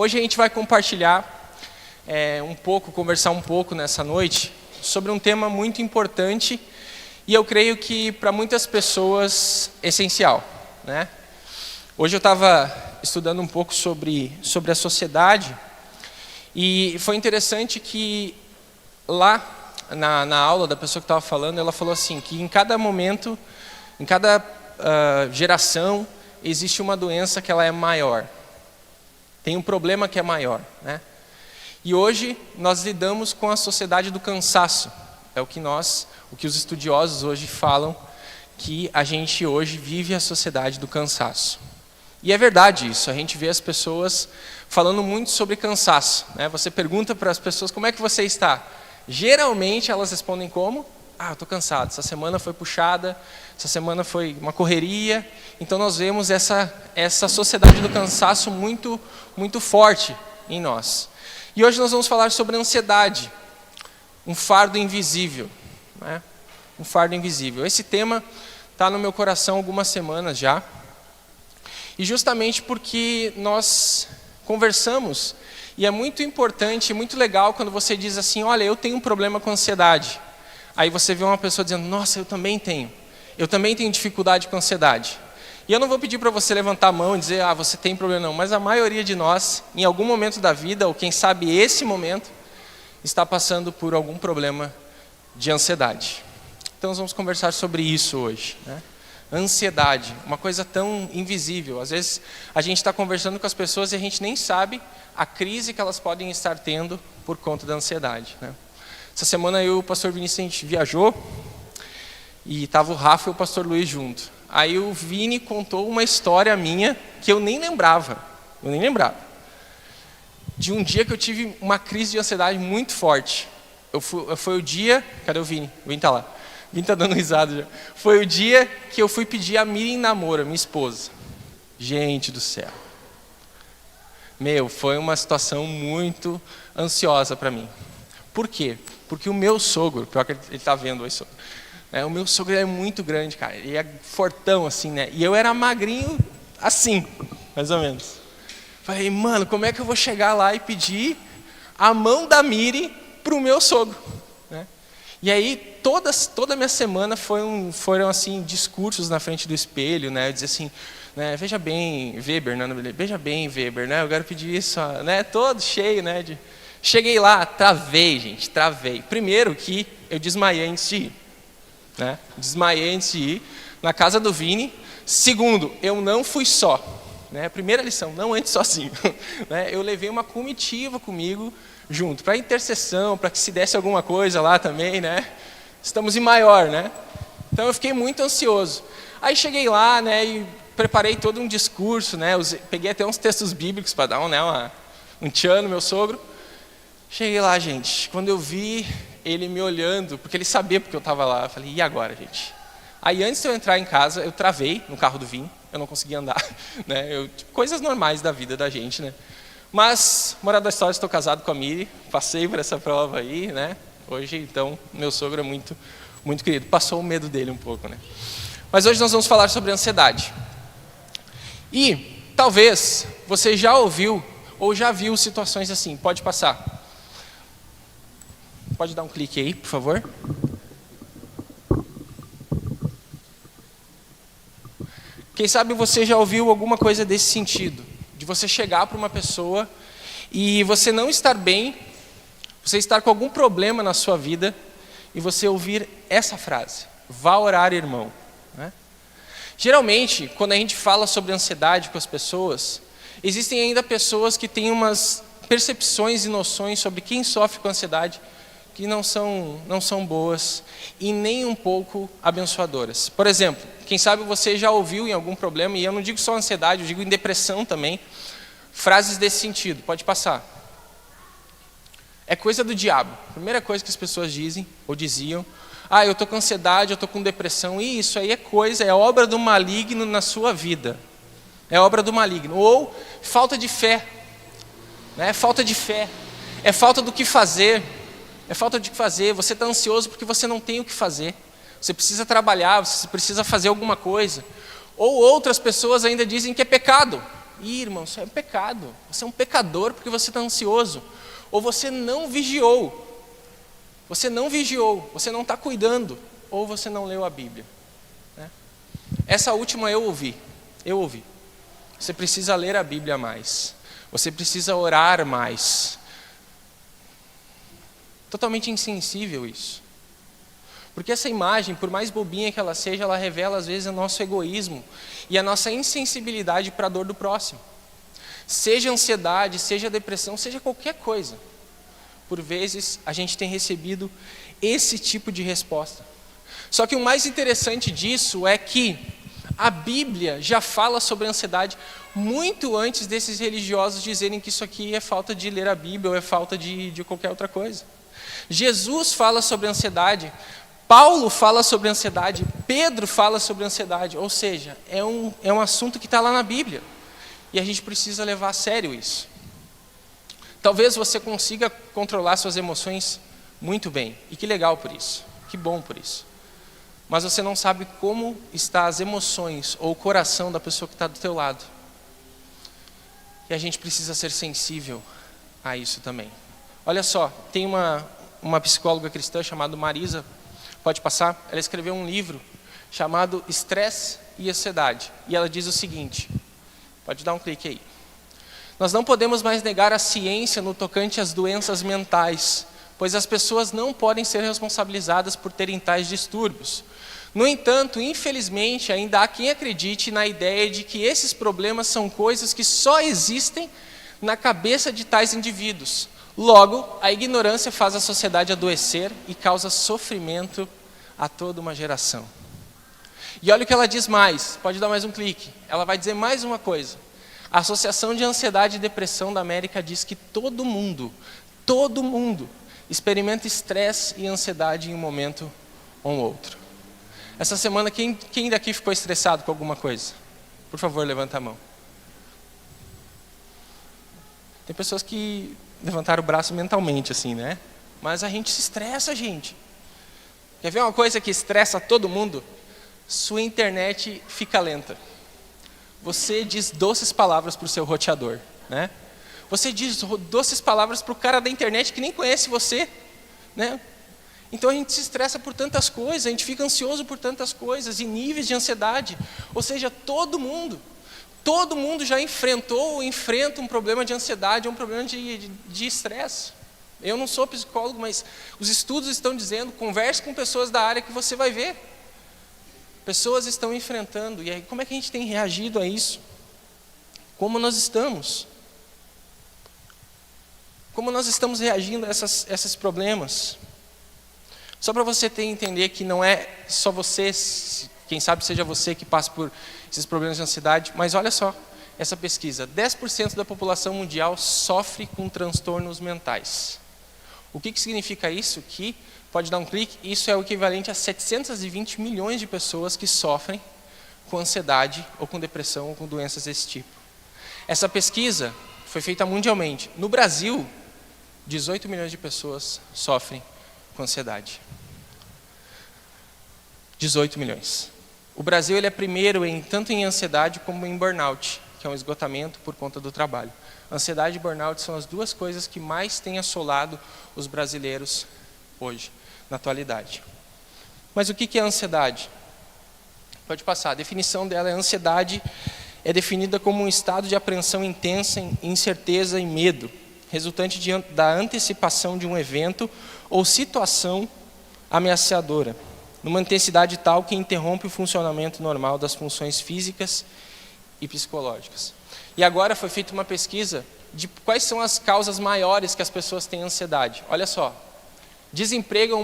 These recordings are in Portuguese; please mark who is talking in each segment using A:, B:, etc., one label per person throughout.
A: Hoje a gente vai compartilhar conversar um pouco nessa noite sobre um tema muito importante e eu creio que para muitas pessoas essencial, né? Hoje eu estava estudando um pouco sobre a sociedade e foi interessante que lá na aula da pessoa que estava falando, ela falou assim, que em cada momento, em cada geração, existe uma doença que ela é maior. Tem um problema que é maior, né? E hoje nós lidamos com a sociedade do cansaço. É o que os estudiosos hoje falam, que a gente hoje vive a sociedade do cansaço. E é verdade isso, a gente vê as pessoas falando muito sobre cansaço, né? Você pergunta para as pessoas como é que você está. Geralmente elas respondem como? Eu estou cansado, essa semana foi puxada, essa semana foi uma correria. Então nós vemos essa sociedade do cansaço muito, muito forte em nós. E hoje nós vamos falar sobre ansiedade, um fardo invisível, né? Um fardo invisível. Esse tema está no meu coração há algumas semanas já. E justamente porque nós conversamos, e é muito importante, muito legal quando você diz assim, olha, eu tenho um problema com ansiedade. Aí você vê uma pessoa dizendo, nossa, eu também tenho dificuldade com ansiedade. E eu não vou pedir para você levantar a mão e dizer, você tem problema não, mas a maioria de nós, em algum momento da vida, ou quem sabe esse momento, está passando por algum problema de ansiedade. Então nós vamos conversar sobre isso hoje, né? Ansiedade, uma coisa tão invisível. Às vezes a gente está conversando com as pessoas e a gente nem sabe a crise que elas podem estar tendo por conta da ansiedade, né? Essa semana eu e o pastor Vinícius, a gente viajou e estava o Rafa e o pastor Luiz junto. Aí o Vini contou uma história minha que eu nem lembrava. De um dia que eu tive uma crise de ansiedade muito forte. Foi o dia... Cadê o Vini? O Vini está lá. O Vini está dando risada já. Foi o dia que eu fui pedir a Miriam em namoro, minha esposa. Gente do céu. Foi uma situação muito ansiosa para mim. Por quê? Porque o meu sogro, pior que ele está vendo isso, o meu sogro é muito grande, cara. Ele é fortão, assim, né? E eu era magrinho, assim, mais ou menos. Falei, mano, como é que eu vou chegar lá e pedir a mão da Miri para o meu sogro, né? E aí, toda a minha semana foram assim, discursos na frente do espelho, né? Eu dizia assim, né? Veja bem, Weber, né? Veja bem, Weber, né? Eu quero pedir isso, né? Todo cheio, né? Cheguei lá, travei. Primeiro que eu desmaiei antes de ir. Né? Desmaiei antes de ir na casa do Vini. Segundo, eu não fui só, né? Primeira lição, não ande sozinho, né? Eu levei uma comitiva comigo junto, para intercessão, para que se desse alguma coisa lá também, né? Estamos em maior, né? Então eu fiquei muito ansioso. Aí cheguei lá, né? E preparei todo um discurso, né? Peguei até uns textos bíblicos para dar um tchan no meu sogro. Cheguei lá, gente, quando eu vi ele me olhando, porque ele sabia porque eu estava lá, eu falei, e agora, gente? Aí antes de eu entrar em casa, eu travei no carro do Vini, eu não conseguia andar, né? Coisas normais da vida da gente, né? Mas, moral da história, estou casado com a Miri, passei por essa prova aí, né? Hoje, então, meu sogro é muito, muito querido, passou o medo dele um pouco, né? Mas hoje nós vamos falar sobre ansiedade. E, talvez, você já ouviu ou já viu situações assim, pode passar. Pode dar um clique aí, por favor. Quem sabe você já ouviu alguma coisa desse sentido, de você chegar para uma pessoa e você não estar bem, você estar com algum problema na sua vida e você ouvir essa frase, vá orar, irmão, né? Geralmente, quando a gente fala sobre ansiedade com as pessoas, existem ainda pessoas que têm umas percepções e noções sobre quem sofre com ansiedade que não são boas e nem um pouco abençoadoras. Por exemplo, quem sabe você já ouviu em algum problema, e eu não digo só ansiedade, eu digo em depressão também, frases desse sentido, pode passar. É coisa do diabo. Primeira coisa que as pessoas dizem, ou diziam, eu estou com ansiedade, eu estou com depressão, e isso aí é obra do maligno na sua vida. É obra do maligno. Ou falta de fé, né? Falta de fé, é falta do que fazer. É falta de fazer, você está ansioso porque você não tem o que fazer. Você precisa trabalhar, você precisa fazer alguma coisa. Ou outras pessoas ainda dizem que é pecado. Ih, irmão, isso é um pecado. Você é um pecador porque você está ansioso. Ou você não vigiou. Você não vigiou, você não está cuidando. Ou você não leu a Bíblia. Né? Essa última eu ouvi. Você precisa ler a Bíblia mais. Você precisa orar mais. Totalmente insensível isso. Porque essa imagem, por mais bobinha que ela seja, ela revela às vezes o nosso egoísmo e a nossa insensibilidade para a dor do próximo. Seja ansiedade, seja depressão, seja qualquer coisa. Por vezes a gente tem recebido esse tipo de resposta. Só que o mais interessante disso é que a Bíblia já fala sobre ansiedade muito antes desses religiosos dizerem que isso aqui é falta de ler a Bíblia ou é falta de qualquer outra coisa. Jesus fala sobre ansiedade, Paulo fala sobre ansiedade, Pedro fala sobre ansiedade, ou seja, é um assunto que está lá na Bíblia. E a gente precisa levar a sério isso. Talvez você consiga controlar suas emoções muito bem, e que legal por isso, que bom por isso. Mas você não sabe como estão as emoções ou o coração da pessoa que está do teu lado. E a gente precisa ser sensível a isso também. Olha só, tem uma psicóloga cristã chamada Marisa, pode passar? Ela escreveu um livro chamado Estresse e Ansiedade. E ela diz o seguinte, pode dar um clique aí. Nós não podemos mais negar a ciência no tocante às doenças mentais, pois as pessoas não podem ser responsabilizadas por terem tais distúrbios. No entanto, infelizmente, ainda há quem acredite na ideia de que esses problemas são coisas que só existem na cabeça de tais indivíduos. Logo, a ignorância faz a sociedade adoecer e causa sofrimento a toda uma geração. E olha o que ela diz mais, pode dar mais um clique. Ela vai dizer mais uma coisa. A Associação de Ansiedade e Depressão da América diz que todo mundo experimenta estresse e ansiedade em um momento ou outro. Essa semana, quem daqui ficou estressado com alguma coisa? Por favor, levanta a mão. Tem pessoas que levantaram o braço mentalmente, assim, né? Mas a gente se estressa, gente. Quer ver uma coisa que estressa todo mundo? Sua internet fica lenta. Você diz doces palavras para o seu roteador, né? Você diz doces palavras para o cara da internet que nem conhece você, né? Então a gente se estressa por tantas coisas, a gente fica ansioso por tantas coisas, e níveis de ansiedade. Ou seja, todo mundo já enfrentou ou enfrenta um problema de ansiedade, um problema de estresse. Eu não sou psicólogo, mas os estudos estão dizendo, converse com pessoas da área que você vai ver. Pessoas estão enfrentando, e aí como é que a gente tem reagido a isso? Como nós estamos? Como nós estamos reagindo a esses problemas? Só para você entender que não é só você, quem sabe seja você que passa por esses problemas de ansiedade, mas olha só, essa pesquisa, 10% da população mundial sofre com transtornos mentais. O que significa isso? Que, pode dar um clique, isso é o equivalente a 720 milhões de pessoas que sofrem com ansiedade, ou com depressão, ou com doenças desse tipo. Essa pesquisa foi feita mundialmente. No Brasil, 18 milhões de pessoas sofrem com ansiedade. 18 milhões. O Brasil ele é primeiro tanto em ansiedade como em burnout, que é um esgotamento por conta do trabalho. Ansiedade e burnout são as duas coisas que mais têm assolado os brasileiros hoje, na atualidade. Mas o que é ansiedade? Pode passar. A definição dela é: ansiedade é definida como um estado de apreensão intensa, incerteza e medo, resultante da antecipação de um evento ou situação ameaçadora, numa intensidade tal que interrompe o funcionamento normal das funções físicas e psicológicas. E agora foi feita uma pesquisa de quais são as causas maiores que as pessoas têm ansiedade. Olha só, desemprego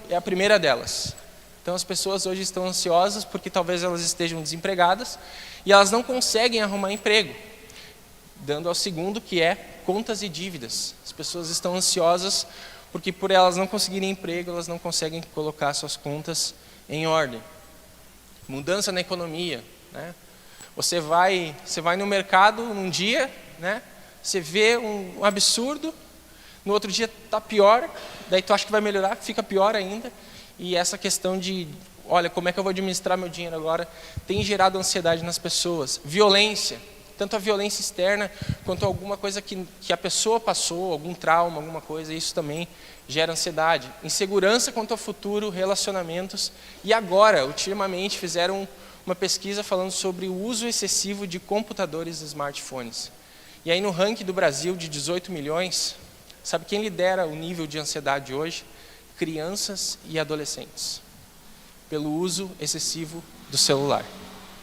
A: é a primeira delas. Então as pessoas hoje estão ansiosas porque talvez elas estejam desempregadas e elas não conseguem arrumar emprego. Dando ao segundo, que é contas e dívidas. As pessoas estão ansiosas porque por elas não conseguirem emprego, elas não conseguem colocar suas contas em ordem. Mudança na economia, né? Você vai no mercado num dia, né? Você vê um absurdo, no outro dia está pior, daí tu acha que vai melhorar, fica pior ainda. E essa questão de, olha, como é que eu vou administrar meu dinheiro agora, tem gerado ansiedade nas pessoas. Violência Tanto a violência externa, quanto alguma coisa que a pessoa passou, algum trauma, alguma coisa, isso também gera ansiedade. Insegurança quanto ao futuro, relacionamentos. E agora, ultimamente, fizeram uma pesquisa falando sobre o uso excessivo de computadores e smartphones. E aí no ranking do Brasil de 18 milhões, sabe quem lidera o nível de ansiedade hoje? Crianças e adolescentes, pelo uso excessivo do celular.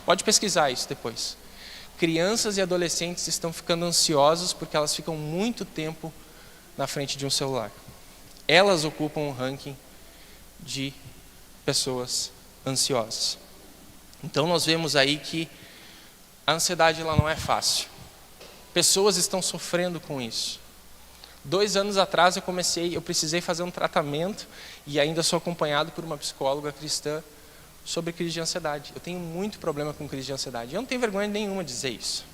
A: Pode pesquisar isso depois. Crianças e adolescentes estão ficando ansiosos porque elas ficam muito tempo na frente de um celular. Elas ocupam um ranking de pessoas ansiosas. Então nós vemos aí que a ansiedade ela não é fácil. Pessoas estão sofrendo com isso. 2 anos atrás eu precisei fazer um tratamento e ainda sou acompanhado por uma psicóloga cristã sobre crise de ansiedade. Eu tenho muito problema com crise de ansiedade. Eu não tenho vergonha nenhuma de dizer isso.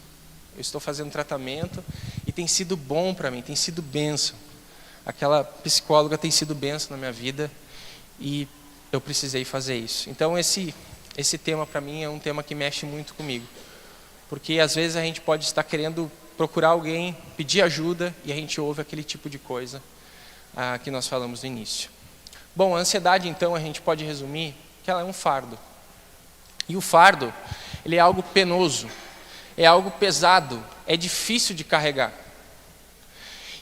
A: Eu estou fazendo tratamento e tem sido bom para mim, tem sido bênção. Aquela psicóloga tem sido bênção na minha vida e eu precisei fazer isso. Então esse tema para mim é um tema que mexe muito comigo. Porque às vezes a gente pode estar querendo procurar alguém, pedir ajuda e a gente ouve aquele tipo de coisa que nós falamos no início. Bom, a ansiedade então a gente pode resumir que ela é um fardo. E o fardo, ele é algo penoso, é algo pesado, é difícil de carregar.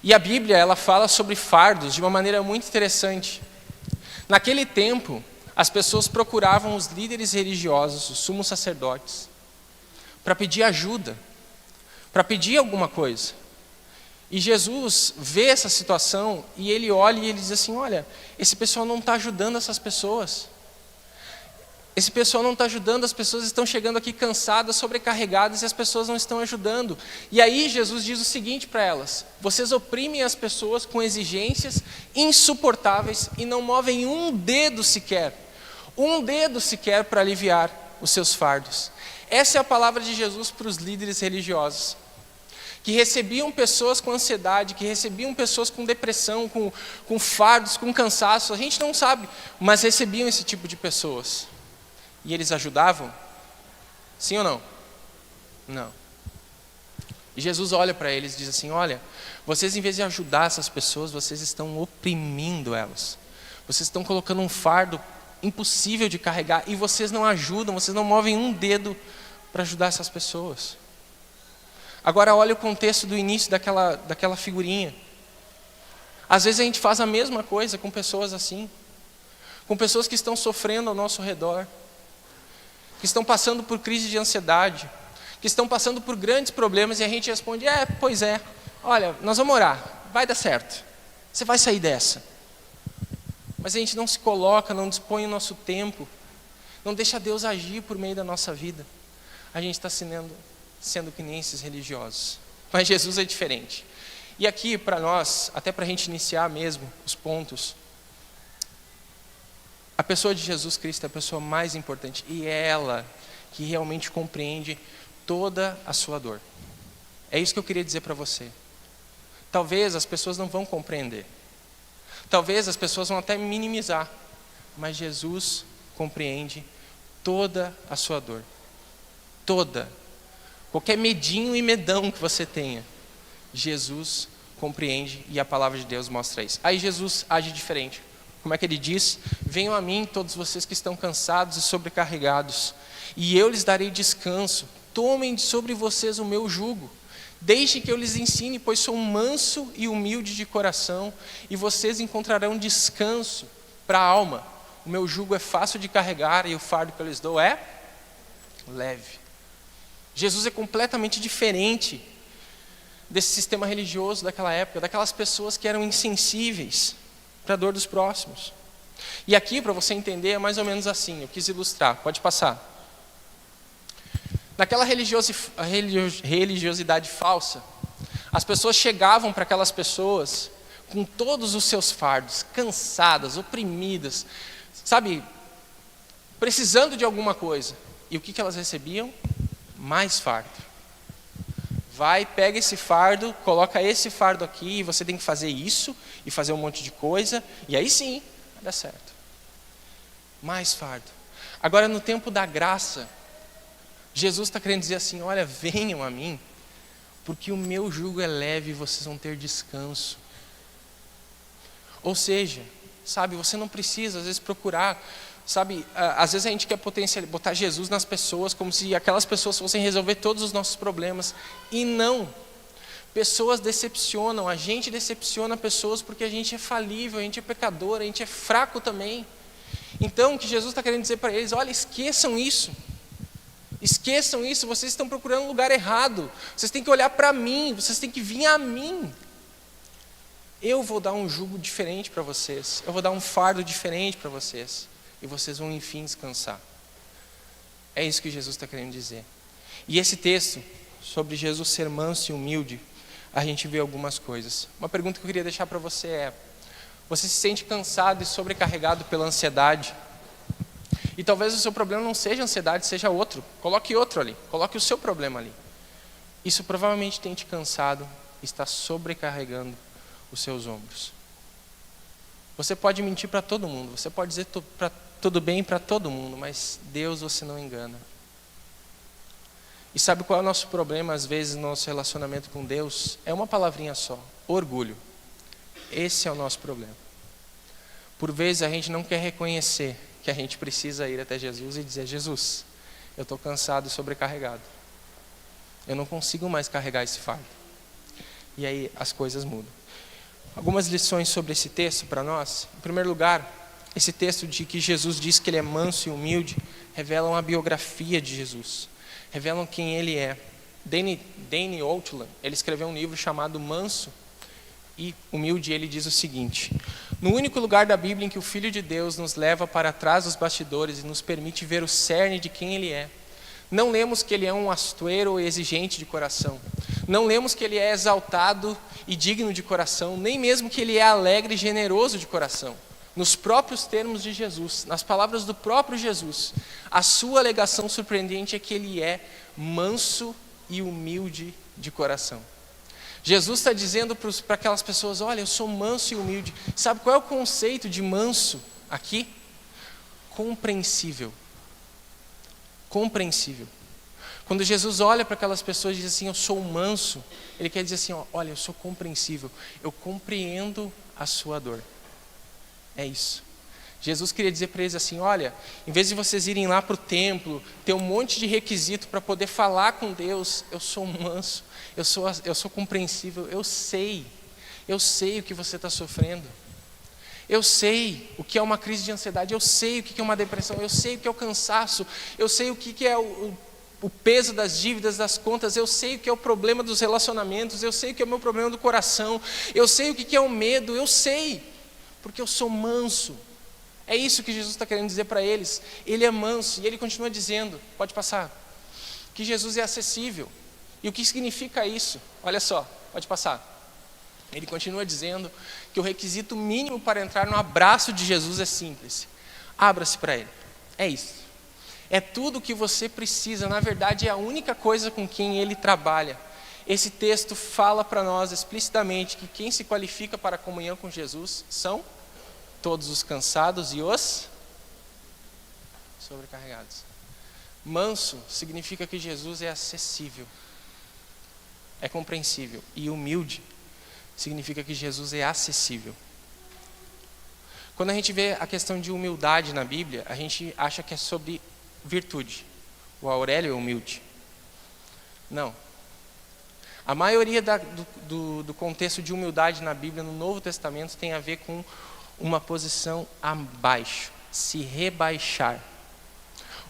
A: E a Bíblia, ela fala sobre fardos de uma maneira muito interessante. Naquele tempo, as pessoas procuravam os líderes religiosos, os sumos sacerdotes, para pedir ajuda, para pedir alguma coisa. E Jesus vê essa situação e ele olha e ele diz assim, olha, esse pessoal não está ajudando essas pessoas. Esse pessoal não está ajudando, as pessoas estão chegando aqui cansadas, sobrecarregadas e as pessoas não estão ajudando. E aí Jesus diz o seguinte para elas, vocês oprimem as pessoas com exigências insuportáveis e não movem um dedo sequer para aliviar os seus fardos. Essa é a palavra de Jesus para os líderes religiosos, que recebiam pessoas com ansiedade, que recebiam pessoas com depressão, com fardos, com cansaço, a gente não sabe, mas recebiam esse tipo de pessoas. E eles ajudavam? Sim ou não? Não. E Jesus olha para eles e diz assim, olha, vocês em vez de ajudar essas pessoas, vocês estão oprimindo elas. Vocês estão colocando um fardo impossível de carregar e vocês não ajudam, vocês não movem um dedo para ajudar essas pessoas. Agora olha o contexto do início daquela figurinha. Às vezes a gente faz a mesma coisa com pessoas assim, com pessoas que estão sofrendo ao nosso redor, que estão passando por crise de ansiedade, que estão passando por grandes problemas e a gente responde, pois é, olha, nós vamos orar, vai dar certo, você vai sair dessa. Mas a gente não se coloca, não dispõe o nosso tempo, não deixa Deus agir por meio da nossa vida. A gente está sendo que nem esses religiosos. Mas Jesus é diferente. E aqui para nós, até para a gente iniciar mesmo os pontos, a pessoa de Jesus Cristo é a pessoa mais importante e é ela que realmente compreende toda a sua dor. É isso que eu queria dizer para você. Talvez as pessoas não vão compreender. Talvez as pessoas vão até minimizar. Mas Jesus compreende toda a sua dor. Toda. Qualquer medinho e medão que você tenha, Jesus compreende e a palavra de Deus mostra isso. Aí Jesus age diferente. Como é que ele diz? Venham a mim todos vocês que estão cansados e sobrecarregados, e eu lhes darei descanso. Tomem sobre vocês o meu jugo. Deixem que eu lhes ensine, pois sou manso e humilde de coração, e vocês encontrarão descanso para a alma. O meu jugo é fácil de carregar e o fardo que eu lhes dou é leve. Jesus é completamente diferente desse sistema religioso daquela época, daquelas pessoas que eram insensíveis para a dor dos próximos. E aqui, para você entender, é mais ou menos assim, eu quis ilustrar, pode passar. Naquela religiosidade falsa, as pessoas chegavam para aquelas pessoas com todos os seus fardos, cansadas, oprimidas, sabe, precisando de alguma coisa. E o que elas recebiam? Mais fardo. Vai, pega esse fardo, coloca esse fardo aqui, e você tem que fazer isso, e fazer um monte de coisa, e aí sim, vai dar certo. Mais fardo. Agora no tempo da graça, Jesus está querendo dizer assim, olha, venham a mim, porque o meu jugo é leve e vocês vão ter descanso. Ou seja, sabe, você não precisa às vezes procurar, sabe, às vezes a gente quer botar Jesus nas pessoas como se aquelas pessoas fossem resolver todos os nossos problemas, e não. Pessoas decepcionam, a gente decepciona pessoas porque a gente é falível, a gente é pecador, a gente é fraco também. Então o que Jesus está querendo dizer para eles: olha, esqueçam isso, vocês estão procurando um lugar errado, vocês têm que olhar para mim, vocês têm que vir a mim. Eu vou dar um jugo diferente para vocês, eu vou dar um fardo diferente para vocês, e vocês vão enfim descansar. É isso que Jesus está querendo dizer. E esse texto, sobre Jesus ser manso e humilde, a gente vê algumas coisas. Uma pergunta que eu queria deixar para você é: você se sente cansado e sobrecarregado pela ansiedade? E talvez o seu problema não seja ansiedade, seja outro. Coloque outro ali, coloque o seu problema ali. Isso provavelmente tem te cansado, está sobrecarregando os seus ombros. Você pode mentir para todo mundo, você pode dizer tudo bem para todo mundo, mas Deus você não engana. E sabe qual é o nosso problema às vezes no nosso relacionamento com Deus? É uma palavrinha só: orgulho. Esse é o nosso problema. Por vezes a gente não quer reconhecer que a gente precisa ir até Jesus e dizer: Jesus, eu estou cansado e sobrecarregado, eu não consigo mais carregar esse fardo. E aí as coisas mudam. Algumas lições sobre esse texto para nós. Em primeiro lugar, esse texto de que Jesus diz que ele é manso e humilde revelam a biografia de Jesus, revelam quem ele é. Danny Outland, ele escreveu um livro chamado Manso e Humilde, e ele diz o seguinte: no único lugar da Bíblia em que o Filho de Deus nos leva para trás dos bastidores e nos permite ver o cerne de quem ele é, não lemos que ele é um astueiro ou exigente de coração, não lemos que ele é exaltado e digno de coração, nem mesmo que ele é alegre e generoso de coração. Nos próprios termos de Jesus, nas palavras do próprio Jesus, a sua alegação surpreendente é que ele é manso e humilde de coração. Jesus está dizendo para aquelas pessoas: olha, eu sou manso e humilde. Sabe qual é o conceito de manso aqui? Compreensível. Compreensível. Quando Jesus olha para aquelas pessoas e diz assim: eu sou manso, ele quer dizer assim: olha, eu sou compreensível, eu compreendo a sua dor. É isso. Jesus queria dizer para eles assim: olha, em vez de vocês irem lá para o templo, ter um monte de requisito para poder falar com Deus, eu sou manso, eu sou compreensível, eu sei o que você está sofrendo, eu sei o que é uma crise de ansiedade, eu sei o que é uma depressão, eu sei o que é o cansaço, eu sei o que é o peso das dívidas, das contas, eu sei o que é o problema dos relacionamentos, eu sei o que é o meu problema do coração, eu sei o que é o medo, eu sei, porque eu sou manso. É isso que Jesus está querendo dizer para eles. Ele é manso, e ele continua dizendo, pode passar, que Jesus é acessível. E o que significa isso? Olha só, pode passar. Ele continua dizendo que o requisito mínimo para entrar no abraço de Jesus é simples: abra-se para ele. É isso. É tudo o que você precisa, na verdade é a única coisa com quem ele trabalha. Esse texto fala para nós explicitamente que quem se qualifica para a comunhão com Jesus são todos os cansados e os sobrecarregados. Manso significa que Jesus é acessível, é compreensível, e humilde significa que Jesus é acessível. Quando a gente vê a questão de humildade na Bíblia, a gente acha que é sobre virtude. O Aurélio é humilde. Não. A maioria do contexto de humildade na Bíblia, no Novo Testamento, tem a ver com uma posição abaixo, se rebaixar.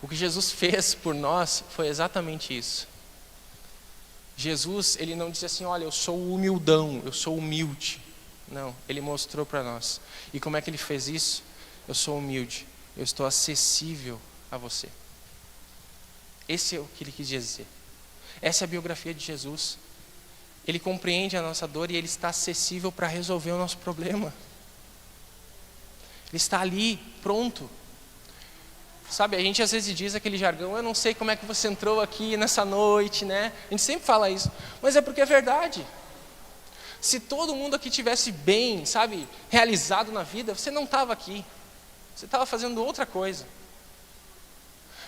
A: O que Jesus fez por nós foi exatamente isso. Jesus, ele não disse assim: olha, eu sou humildão, eu sou humilde. Não, ele mostrou para nós. E como é que ele fez isso? Eu sou humilde, eu estou acessível a você. Esse é o que ele quis dizer. Essa é a biografia de Jesus. Ele compreende a nossa dor e ele está acessível para resolver o nosso problema. Ele está ali, pronto. Sabe, a gente às vezes diz aquele jargão: eu não sei como é que você entrou aqui nessa noite, né? A gente sempre fala isso, mas é porque é verdade. Se todo mundo aqui tivesse bem, sabe, realizado na vida, você não estava aqui. Você estava fazendo outra coisa.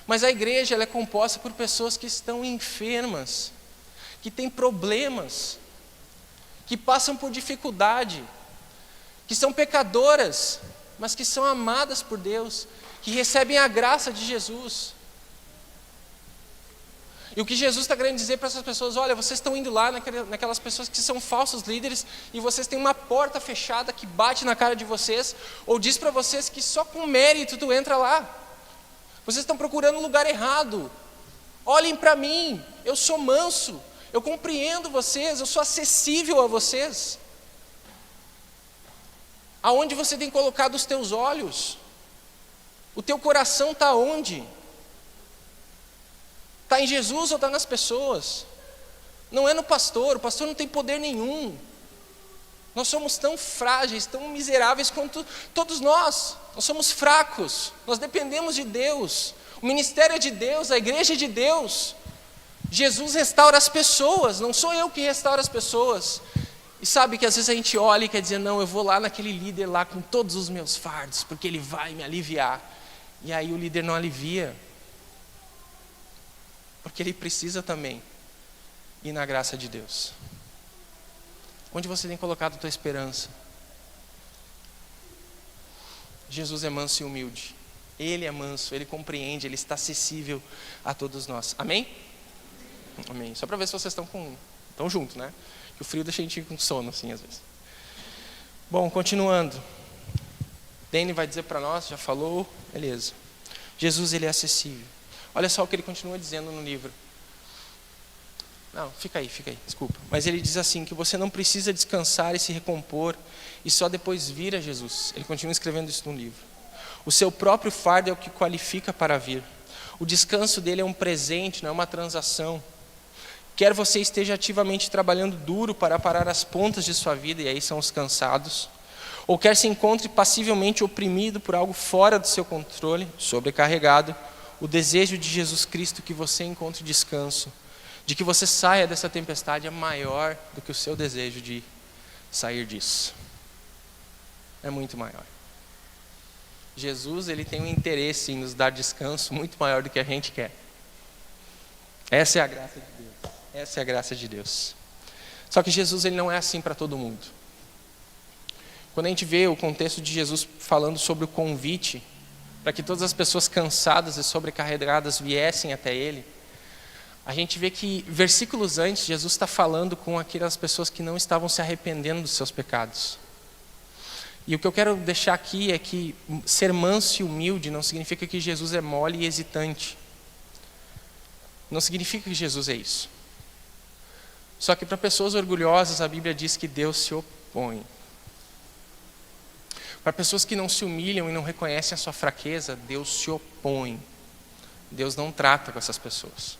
A: Mas a igreja, ela é composta por pessoas que estão enfermas, que têm problemas, que passam por dificuldade, que são pecadoras, mas que são amadas por Deus, que recebem a graça de Jesus. E o que Jesus está querendo dizer para essas pessoas: olha, vocês estão indo lá naquelas pessoas que são falsos líderes, e vocês têm uma porta fechada que bate na cara de vocês, ou diz para vocês que só com mérito tu entra lá. Vocês estão procurando o lugar errado. Olhem para mim, eu sou manso, eu compreendo vocês, eu sou acessível a vocês. Aonde você tem colocado os teus olhos? O teu coração está onde? Está em Jesus ou está nas pessoas? Não é no pastor, o pastor não tem poder nenhum. Nós somos tão frágeis, tão miseráveis quanto todos nós. Nós somos fracos, nós dependemos de Deus. O ministério é de Deus, a igreja é de Deus. Jesus restaura as pessoas, não sou eu que restauro as pessoas. E sabe que às vezes a gente olha e quer dizer: não, eu vou lá naquele líder lá com todos os meus fardos, porque ele vai me aliviar. E aí o líder não alivia, porque ele precisa também ir na graça de Deus. Onde você tem colocado a tua esperança? Jesus é manso e humilde. Ele é manso, ele compreende, ele está acessível a todos nós. Amém? Amém. Só para ver se vocês estão juntos, né? Que o frio deixa a gente com sono assim às vezes. Bom, continuando. Dani vai dizer para nós, já falou, beleza. Jesus, ele é acessível. Olha só o que ele continua dizendo no livro. Não, fica aí, desculpa. Mas ele diz assim, que você não precisa descansar e se recompor e só depois vir a Jesus. Ele continua escrevendo isso no livro. O seu próprio fardo é o que qualifica para vir. O descanso dele é um presente, não é uma transação. Quer você esteja ativamente trabalhando duro para parar as pontas de sua vida, e aí são os cansados, ou quer se encontre passivelmente oprimido por algo fora do seu controle, sobrecarregado, o desejo de Jesus Cristo que você encontre descanso, de que você saia dessa tempestade, é maior do que o seu desejo de sair disso. É muito maior. Jesus, ele tem um interesse em nos dar descanso muito maior do que a gente quer. Essa é a graça de Deus. Essa é a graça de Deus. Só que Jesus, ele não é assim para todo mundo. Quando a gente vê o contexto de Jesus falando sobre o convite para que todas as pessoas cansadas e sobrecarregadas viessem até ele, a gente vê que versículos antes, Jesus está falando com aquelas pessoas que não estavam se arrependendo dos seus pecados. E o que eu quero deixar aqui é que ser manso e humilde não significa que Jesus é mole e hesitante. Não significa que Jesus é isso. Só que para pessoas orgulhosas, a Bíblia diz que Deus se opõe. Para pessoas que não se humilham e não reconhecem a sua fraqueza, Deus se opõe. Deus não trata com essas pessoas.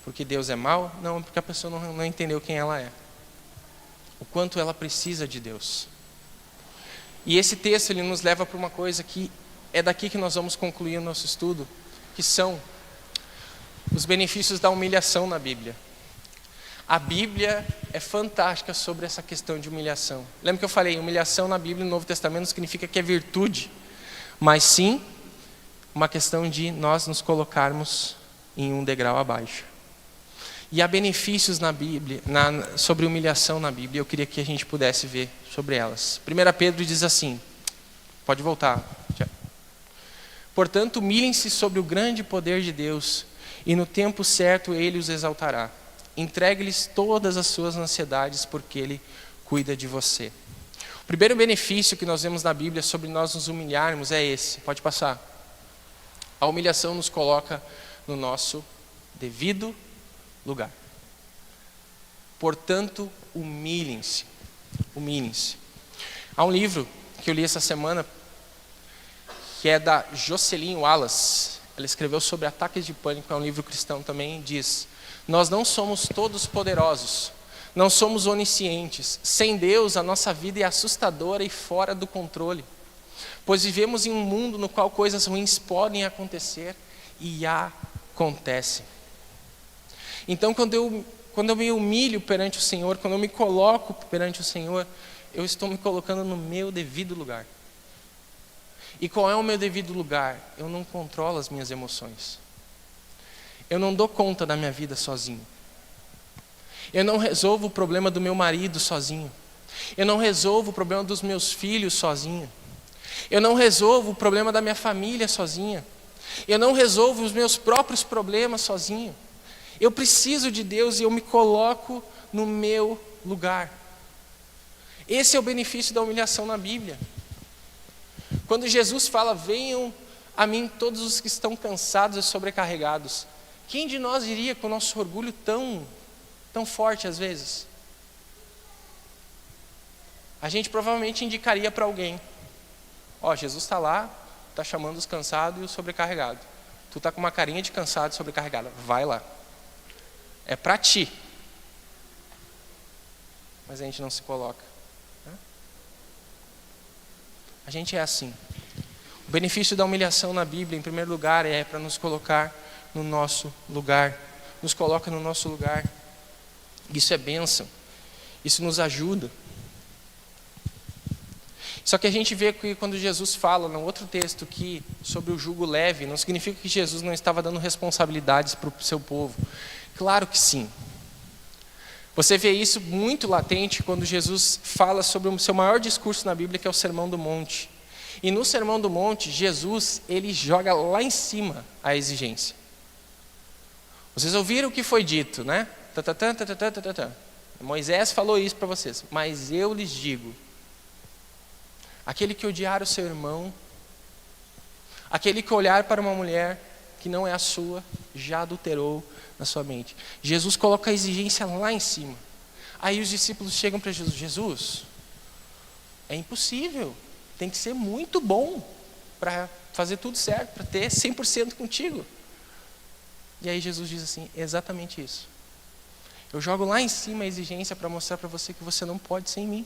A: Porque Deus é mau? Não, porque a pessoa não entendeu quem ela é. O quanto ela precisa de Deus. E esse texto, ele nos leva para uma coisa que é daqui que nós vamos concluir o nosso estudo, que são os benefícios da humilhação na Bíblia. A Bíblia é fantástica sobre essa questão de humilhação. Lembra que eu falei, humilhação na Bíblia, no Novo Testamento, não significa que é virtude, mas sim uma questão de nós nos colocarmos em um degrau abaixo. E há benefícios na Bíblia, sobre humilhação na Bíblia, eu queria que a gente pudesse ver sobre elas. 1 Pedro diz assim, pode voltar. Portanto, humilhem-se sobre o grande poder de Deus, e no tempo certo ele os exaltará. Entregue-lhes todas as suas ansiedades, porque ele cuida de você. O primeiro benefício que nós vemos na Bíblia sobre nós nos humilharmos é esse. Pode passar. A humilhação nos coloca no nosso devido lugar. Portanto, humilhem-se. Humilhem-se. Há um livro que eu li essa semana, que é da Jocelyn Wallace. Ela escreveu sobre ataques de pânico, é um livro cristão também, e diz: nós não somos todos poderosos, não somos oniscientes. Sem Deus, a nossa vida é assustadora e fora do controle, pois vivemos em um mundo no qual coisas ruins podem acontecer e acontecem. Então, quando eu me humilho perante o Senhor, quando eu me coloco perante o Senhor, eu estou me colocando no meu devido lugar. E qual é o meu devido lugar? Eu não controlo as minhas emoções. Eu não dou conta da minha vida sozinho. Eu não resolvo o problema do meu marido sozinho. Eu não resolvo o problema dos meus filhos sozinho. Eu não resolvo o problema da minha família sozinha. Eu não resolvo os meus próprios problemas sozinho. Eu preciso de Deus e eu me coloco no meu lugar. Esse é o benefício da humilhação na Bíblia. Quando Jesus fala, venham a mim todos os que estão cansados e sobrecarregados. Quem de nós iria com o nosso orgulho tão forte às vezes? A gente provavelmente indicaria para alguém. Jesus está lá, está chamando os cansados e os sobrecarregados. Tu está com uma carinha de cansado e sobrecarregado. Vai lá. É para ti. Mas a gente não se coloca. A gente é assim. O benefício da humilhação na Bíblia, em primeiro lugar, é para nos colocar no nosso lugar. Nos coloca no nosso lugar. Isso é bênção. Isso nos ajuda. Só que a gente vê que quando Jesus fala, no outro texto, que sobre o jugo leve, não significa que Jesus não estava dando responsabilidades para o seu povo. Claro que sim. Você vê isso muito latente quando Jesus fala sobre o seu maior discurso na Bíblia, que é o Sermão do Monte. E no Sermão do Monte, Jesus, ele joga lá em cima a exigência. Vocês ouviram o que foi dito, né? Moisés falou isso para vocês. Mas eu lhes digo, aquele que odiar o seu irmão, aquele que olhar para uma mulher que não é a sua, já adulterou na sua mente. Jesus coloca a exigência lá em cima. Aí os discípulos chegam para Jesus. Jesus, é impossível. Tem que ser muito bom para fazer tudo certo, para ter 100% contigo. E aí Jesus diz assim, exatamente isso. Eu jogo lá em cima a exigência para mostrar para você que você não pode sem mim.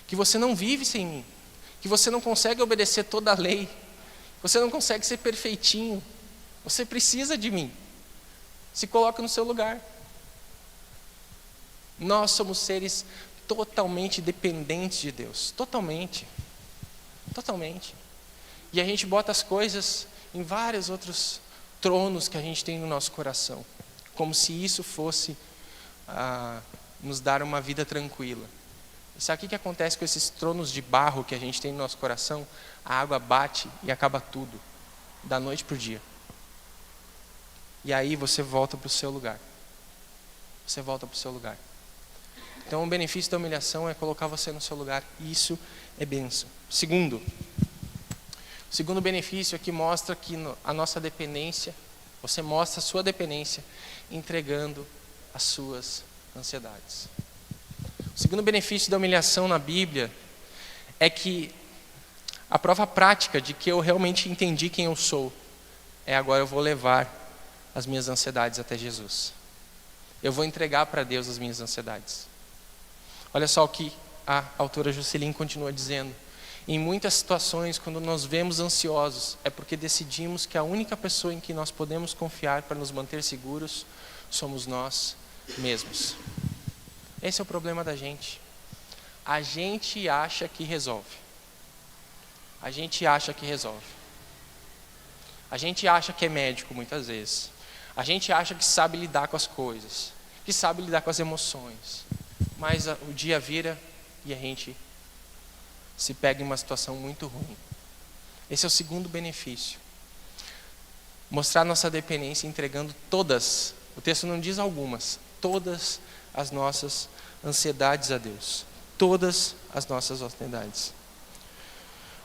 A: Que você não vive sem mim. Que você não consegue obedecer toda a lei. Você não consegue ser perfeitinho. Você precisa de mim. Se coloca no seu lugar. Nós somos seres totalmente dependentes de Deus. Totalmente. Totalmente. E a gente bota as coisas em vários outros tronos que a gente tem no nosso coração. Como se isso fosse nos dar uma vida tranquila. E sabe o que acontece com esses tronos de barro que a gente tem no nosso coração? A água bate e acaba tudo. Da noite para o dia. E aí você volta para o seu lugar. Você volta para o seu lugar. Então o benefício da humilhação é colocar você no seu lugar. E isso é bênção. Segundo benefício é que mostra que a nossa dependência, você mostra a sua dependência entregando as suas ansiedades. O segundo benefício da humilhação na Bíblia é que a prova prática de que eu realmente entendi quem eu sou é agora eu vou levar as minhas ansiedades até Jesus. Eu vou entregar para Deus as minhas ansiedades. Olha só o que a autora Juscelin continua dizendo. Em muitas situações, quando nos vemos ansiosos, é porque decidimos que a única pessoa em que nós podemos confiar para nos manter seguros somos nós mesmos. Esse é o problema da gente. A gente acha que resolve. A gente acha que resolve. A gente acha que é médico muitas vezes. A gente acha que sabe lidar com as coisas, que sabe lidar com as emoções. Mas o dia vira e a gente se pega em uma situação muito ruim. Esse é o segundo benefício. Mostrar nossa dependência entregando todas, o texto não diz algumas, todas as nossas ansiedades a Deus. Todas as nossas ansiedades.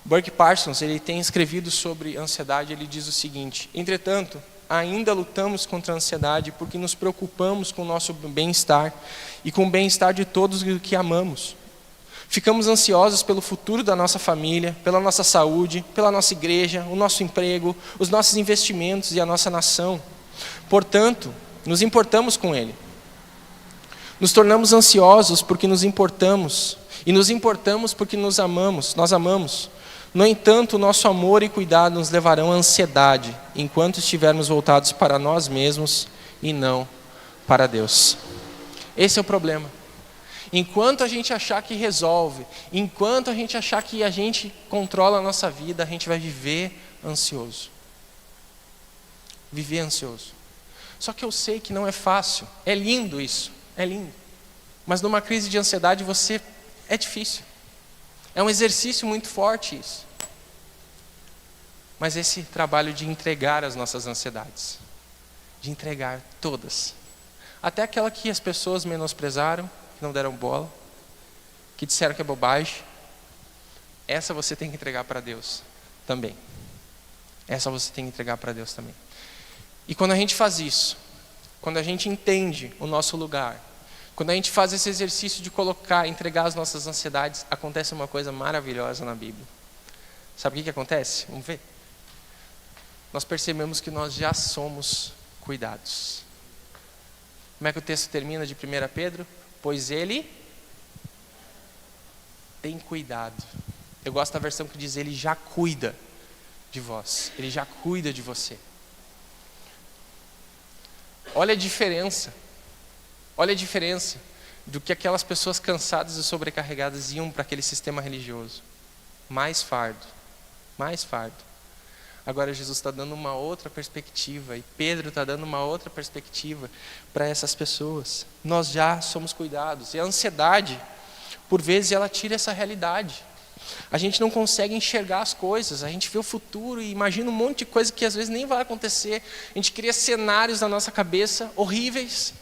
A: Burke Parsons, ele tem escrevido sobre ansiedade, ele diz o seguinte: entretanto, ainda lutamos contra a ansiedade porque nos preocupamos com o nosso bem-estar e com o bem-estar de todos os que amamos. Ficamos ansiosos pelo futuro da nossa família, pela nossa saúde, pela nossa igreja, o nosso emprego, os nossos investimentos e a nossa nação. Portanto, nos importamos com ele. Nos tornamos ansiosos porque nos importamos, e nos importamos porque nós amamos. No entanto, o nosso amor e cuidado nos levarão à ansiedade, enquanto estivermos voltados para nós mesmos e não para Deus. Esse é o problema. Enquanto a gente achar que resolve, enquanto a gente achar que a gente controla a nossa vida, a gente vai viver ansioso. Viver ansioso. Só que eu sei que não é fácil. É lindo isso. é lindo. Mas numa crise de ansiedade é difícil. É um exercício muito forte isso. Mas esse trabalho de entregar as nossas ansiedades, de entregar todas, até aquela que as pessoas menosprezaram, que não deram bola, que disseram que é bobagem, essa você tem que entregar para Deus também. Essa você tem que entregar para Deus também. E quando a gente faz isso, quando a gente entende o nosso lugar, quando a gente faz esse exercício de entregar as nossas ansiedades, acontece uma coisa maravilhosa na Bíblia. Sabe o que acontece? Vamos ver. Nós percebemos que nós já somos cuidados. Como é que o texto termina de 1 Pedro? Pois Ele tem cuidado. Eu gosto da versão que diz: Ele já cuida de vós. Ele já cuida de você. Olha a diferença. Olha a diferença do que aquelas pessoas cansadas e sobrecarregadas iam para aquele sistema religioso. Mais fardo. Mais fardo. Agora Jesus está dando uma outra perspectiva, e Pedro está dando uma outra perspectiva para essas pessoas. Nós já somos cuidados. E a ansiedade, por vezes, ela tira essa realidade. A gente não consegue enxergar as coisas, a gente vê o futuro e imagina um monte de coisa que às vezes nem vai acontecer. A gente cria cenários na nossa cabeça horríveis.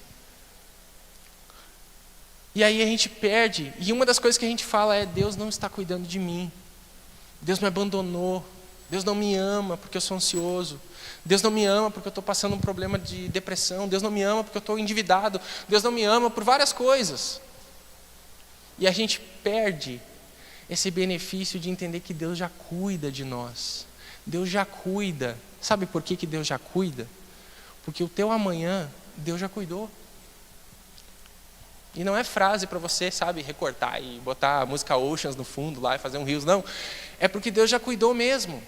A: E aí a gente perde. E uma das coisas que a gente fala é: Deus não está cuidando de mim. Deus me abandonou. Deus não me ama porque eu sou ansioso. Deus não me ama porque eu estou passando um problema de depressão. Deus não me ama porque eu estou endividado. Deus não me ama por várias coisas. E a gente perde esse benefício de entender que Deus já cuida de nós. Deus já cuida. Sabe por que Deus já cuida? Porque o teu amanhã, Deus já cuidou. E não é frase para você, sabe, recortar e botar a música Oceans no fundo lá e fazer um rios, não. É porque Deus já cuidou mesmo.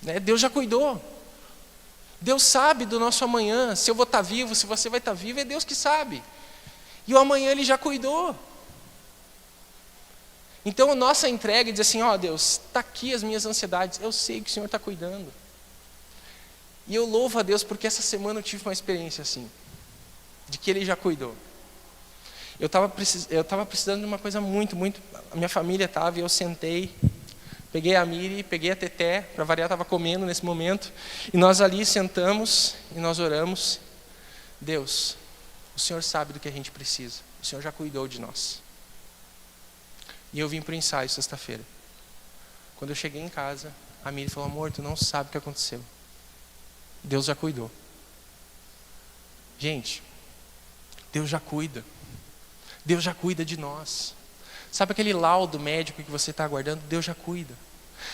A: Né? Deus já cuidou. Deus sabe do nosso amanhã. Se eu vou estar vivo, se você vai estar vivo, é Deus que sabe. E o amanhã Ele já cuidou. Então a nossa entrega é dizer assim: ó Deus, está aqui as minhas ansiedades. Eu sei que o Senhor está cuidando. E eu louvo a Deus porque essa semana eu tive uma experiência assim. De que Ele já cuidou. Eu estava precisando de uma coisa muito. A minha família estava e eu sentei, peguei a Miri, peguei a Teté, para variar, estava comendo nesse momento, e nós ali sentamos e nós oramos. Deus, o Senhor sabe do que a gente precisa, o Senhor já cuidou de nós. E eu vim para o ensaio sexta-feira. Quando eu cheguei em casa, a Miri falou: amor, tu não sabe o que aconteceu. Deus já cuidou. Gente, Deus já cuida. Deus já cuida de nós. Sabe aquele laudo médico que você está aguardando? Deus já cuida.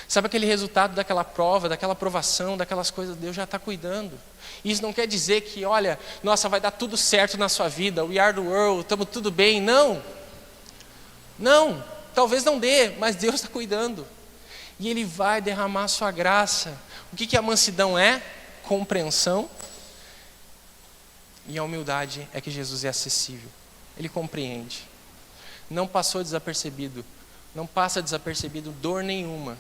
A: Sabe aquele resultado daquela prova, daquela aprovação, daquelas coisas? Deus já está cuidando. Isso não quer dizer que, olha, nossa, vai dar tudo certo na sua vida, we are the world, estamos tudo bem. Não. Não, talvez não dê, mas Deus está cuidando. E Ele vai derramar a sua graça. O que a mansidão é? Compreensão. E a humildade é que Jesus é acessível. Ele compreende. Não passou desapercebido. Não passa desapercebido dor nenhuma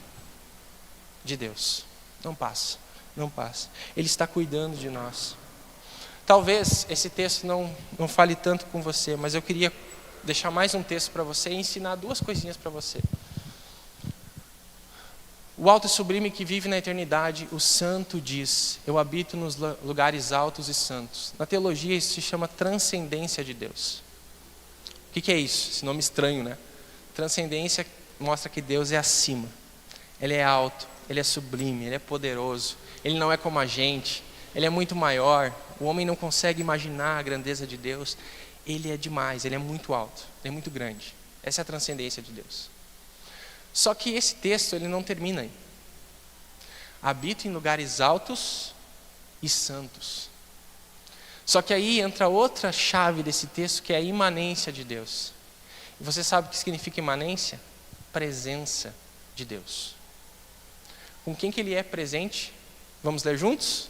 A: de Deus. Não passa. Não passa. Ele está cuidando de nós. Talvez esse texto não fale tanto com você, mas eu queria deixar mais um texto para você e ensinar duas coisinhas para você. O alto e sublime que vive na eternidade, o santo diz: eu habito nos lugares altos e santos. Na teologia isso se chama transcendência de Deus. O que é isso? Esse nome estranho, né? Transcendência mostra que Deus é acima. Ele é alto, Ele é sublime, Ele é poderoso. Ele não é como a gente, Ele é muito maior. O homem não consegue imaginar a grandeza de Deus. Ele é demais, Ele é muito alto, Ele é muito grande. Essa é a transcendência de Deus. Só que esse texto, ele não termina aí. Habito em lugares altos e santos. Só que aí entra outra chave desse texto, que é a imanência de Deus. E você sabe o que significa imanência? Presença de Deus. Com quem que Ele é presente? Vamos ler juntos?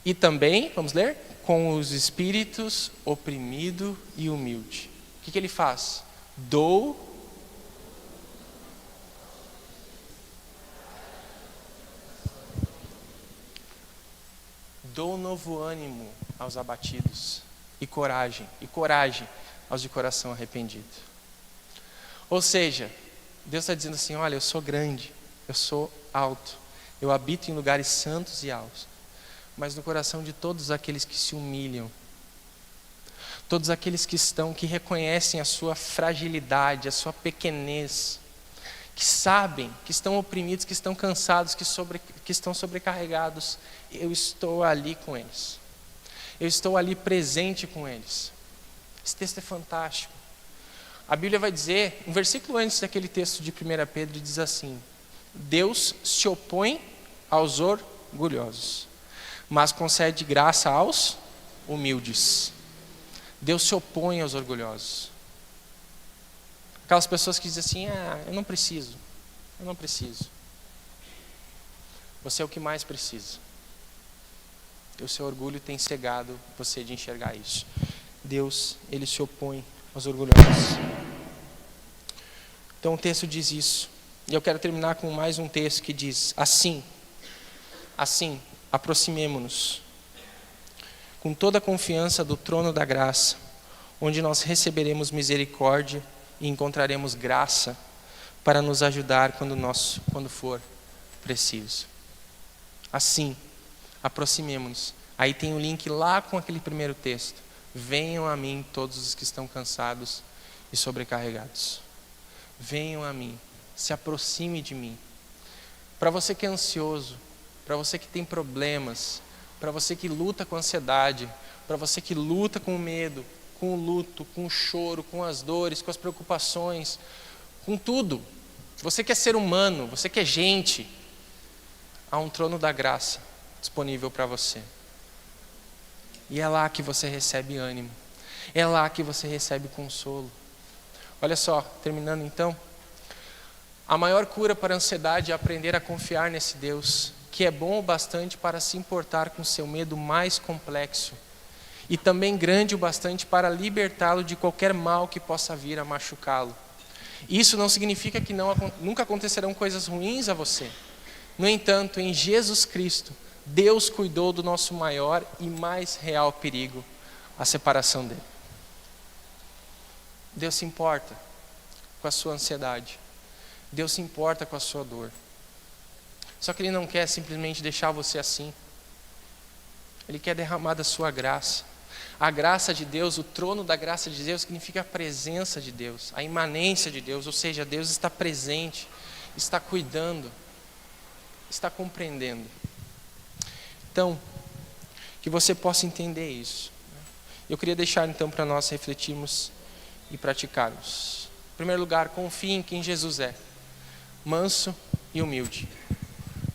A: E também, vamos ler? Com os espíritos oprimido e humilde. O que Ele faz? Dou novo ânimo aos abatidos. e coragem aos de coração arrependido. Ou seja, Deus está dizendo assim, olha, eu sou grande, eu sou alto, eu habito em lugares santos e altos, mas no coração de todos aqueles que se humilham, todos aqueles que reconhecem a sua fragilidade, a sua pequenez, que sabem, que estão oprimidos, que estão cansados, que estão sobrecarregados, eu estou ali com eles. Eu estou ali presente com eles. Esse texto é fantástico. A Bíblia vai dizer, um versículo antes daquele texto de 1 Pedro, diz assim: Deus se opõe aos orgulhosos, mas concede graça aos humildes. Deus se opõe aos orgulhosos. Aquelas pessoas que dizem assim, eu não preciso. Você é o que mais precisa. O seu orgulho tem cegado você de enxergar isso. Deus, Ele se opõe aos orgulhosos. Então o texto diz isso. E eu quero terminar com mais um texto que diz, assim, aproximemo-nos com toda a confiança do trono da graça, onde nós receberemos misericórdia e encontraremos graça para nos ajudar quando for preciso. Assim, aproximemo-nos. Aí tem o link lá com aquele primeiro texto. Venham a mim todos os que estão cansados e sobrecarregados. Venham a mim, se aproxime de mim. Para você que é ansioso, para você que tem problemas, para você que luta com ansiedade, para você que luta com o medo, com o luto, com o choro, com as dores, com as preocupações, com tudo. Você que é ser humano, você que é gente, há um trono da graça disponível para você. E é lá que você recebe ânimo. É lá que você recebe consolo. Olha só, terminando então. A maior cura para a ansiedade é aprender a confiar nesse Deus, que é bom o bastante para se importar com seu medo mais complexo, e também grande o bastante para libertá-lo de qualquer mal que possa vir a machucá-lo. Isso não significa que nunca acontecerão coisas ruins a você. No entanto, em Jesus Cristo, Deus cuidou do nosso maior e mais real perigo, a separação dele. Deus se importa com a sua ansiedade. Deus se importa com a sua dor. Só que Ele não quer simplesmente deixar você assim. Ele quer derramar da sua graça. A graça de Deus, o trono da graça de Deus, significa a presença de Deus, a imanência de Deus, ou seja, Deus está presente, está cuidando, está compreendendo. Então, que você possa entender isso. Eu queria deixar então para nós refletirmos e praticarmos. Em primeiro lugar, confie em quem Jesus é, manso e humilde.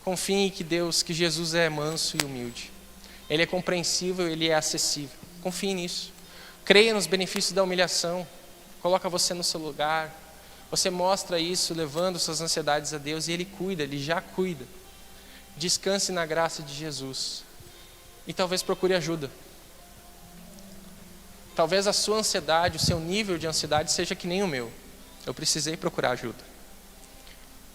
A: Confie que Jesus é manso e humilde. Ele é compreensível, Ele é acessível. Confie nisso. Creia nos benefícios da humilhação. Coloca você no seu lugar. Você mostra isso levando suas ansiedades a Deus e Ele cuida, Ele já cuida. Descanse na graça de Jesus. E talvez procure ajuda. Talvez a sua ansiedade, o seu nível de ansiedade seja que nem o meu. Eu precisei procurar ajuda.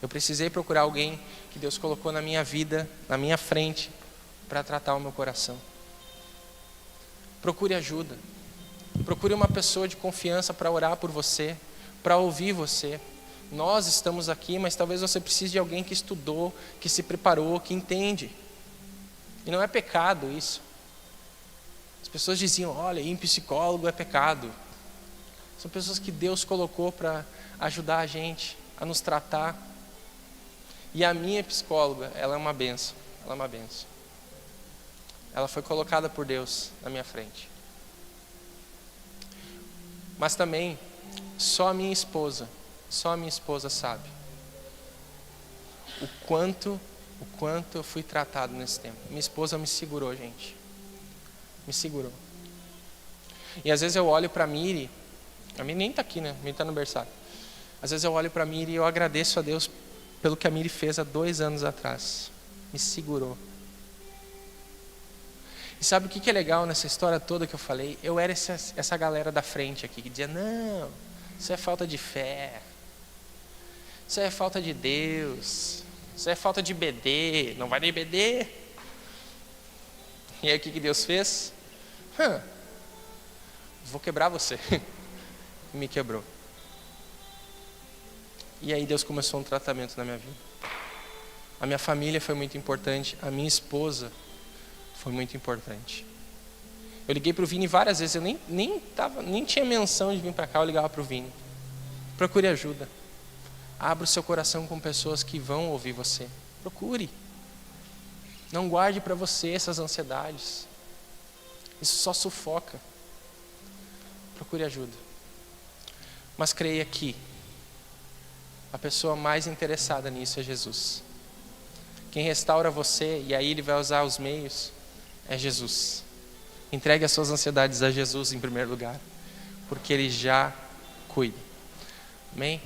A: Eu precisei procurar alguém que Deus colocou na minha vida, na minha frente, para tratar o meu coração. Procure ajuda. Procure uma pessoa de confiança para orar por você, para ouvir você. Nós estamos aqui, mas talvez você precise de alguém que estudou, que se preparou, que entende. E não é pecado isso. As pessoas diziam, olha, ir em psicólogo é pecado. São pessoas que Deus colocou para ajudar a gente, a nos tratar. E a minha psicóloga, ela é uma bênção. Ela é uma bênção. Ela foi colocada por Deus na minha frente. Mas também, só a minha esposa sabe o quanto eu fui tratado nesse tempo. Minha esposa me segurou, gente. Me segurou. E às vezes eu olho para a Miri nem está aqui, né? A Miri está no berçário. Às vezes eu olho para a Miri e eu agradeço a Deus pelo que a Miri fez há 2 anos atrás. Me segurou. E sabe o que é legal nessa história toda que eu falei? Eu era essa galera da frente aqui, que dizia, não, isso é falta de fé. Isso é falta de Deus. Isso é falta de BD. Não vai nem BD. E aí o que Deus fez? vou quebrar você. E me quebrou. E aí Deus começou um tratamento na minha vida. A minha família foi muito importante, a minha esposa foi muito importante. Eu liguei para o Vini várias vezes, eu nem tinha menção de vir para cá, eu ligava para o Vini. Procure ajuda. Abra o seu coração com pessoas que vão ouvir você. Procure. Não guarde para você essas ansiedades. Isso só sufoca. Procure ajuda. Mas creia que a pessoa mais interessada nisso é Jesus. Quem restaura você, e aí Ele vai usar os meios, é Jesus. Entregue as suas ansiedades a Jesus em primeiro lugar, porque Ele já cuida. Amém?